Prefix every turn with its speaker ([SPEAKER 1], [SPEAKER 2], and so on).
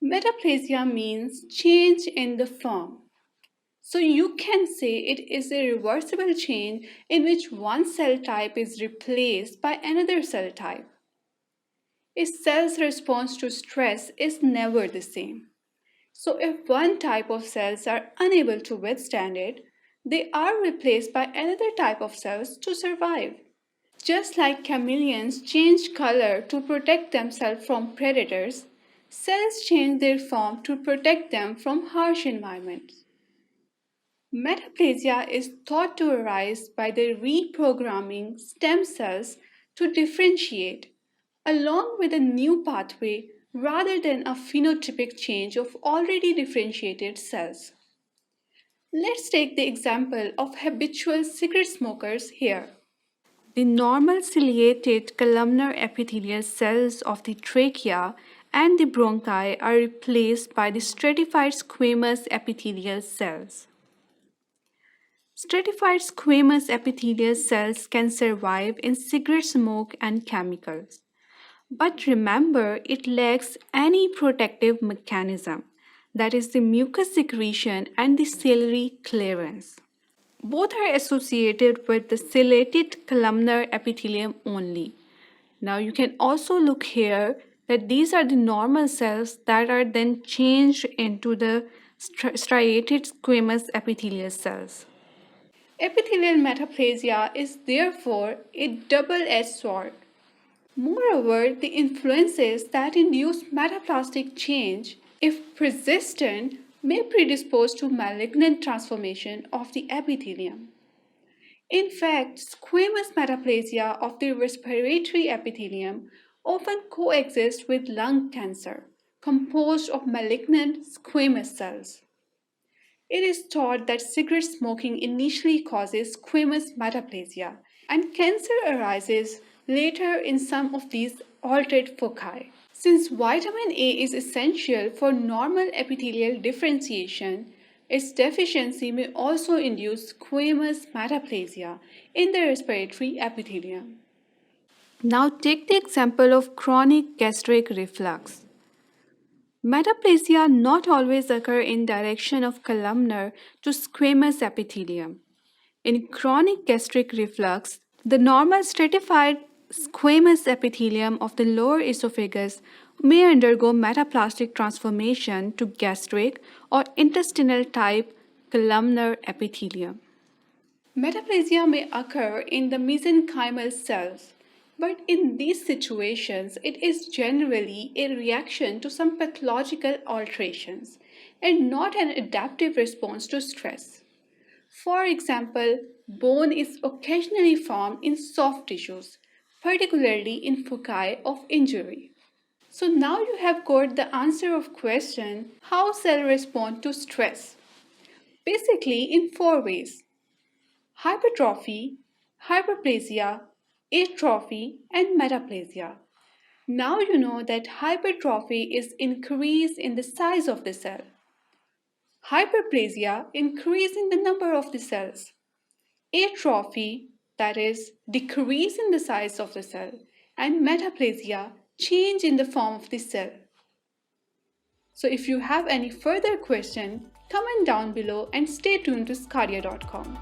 [SPEAKER 1] Metaplasia means change in the form. So you can say it is a reversible change in which one cell type is replaced by another cell type. A cell's response to stress is never the same. So if one type of cells are unable to withstand it, they are replaced by another type of cells to survive. Just like chameleons change color to protect themselves from predators, cells change their form to protect them from harsh environments. Metaplasia is thought to arise by the reprogramming stem cells to differentiate, along with a new pathway rather than a phenotypic change of already differentiated cells. Let's take the example of habitual cigarette smokers here. The normal ciliated columnar epithelial cells of the trachea and the bronchi are replaced by the stratified squamous epithelial cells. Stratified squamous epithelial cells can survive in cigarette smoke and chemicals. But remember, it lacks any protective mechanism, that is, the mucus secretion and the ciliary clearance. Both are associated with the ciliated columnar epithelium only. Now you can also look here that these are the normal cells that are then changed into the striated squamous epithelial cells. Epithelial metaplasia is therefore a double-edged sword. Moreover, the influences that induce metaplastic change, if persistent, may predispose to malignant transformation of the epithelium. In fact, squamous metaplasia of the respiratory epithelium often coexist with lung cancer, composed of malignant squamous cells. It is thought that cigarette smoking initially causes squamous metaplasia, and cancer arises later in some of these altered foci. Since vitamin A is essential for normal epithelial differentiation, its deficiency may also induce squamous metaplasia in the respiratory epithelium. Now take the example of chronic gastric reflux. Metaplasia not always occur in direction of columnar to squamous epithelium. In chronic gastric reflux, the normal stratified squamous epithelium of the lower esophagus may undergo metaplastic transformation to gastric or intestinal type columnar epithelium. Metaplasia may occur in the mesenchymal cells, but in these situations, it is generally a reaction to some pathological alterations and not an adaptive response to stress. For example, bone is occasionally formed in soft tissues, particularly in foci of injury. So now you have got the answer of question how cells respond to stress. Basically in four ways: hypertrophy, hyperplasia, atrophy, and metaplasia. Now you know that hypertrophy is increase in the size of the cell. Hyperplasia increase in the number of the cells. Atrophy, that is, decrease in the size of the cell, and metaplasia, change in the form of the cell. So if you have any further question, comment down below and stay tuned to sqadia.com.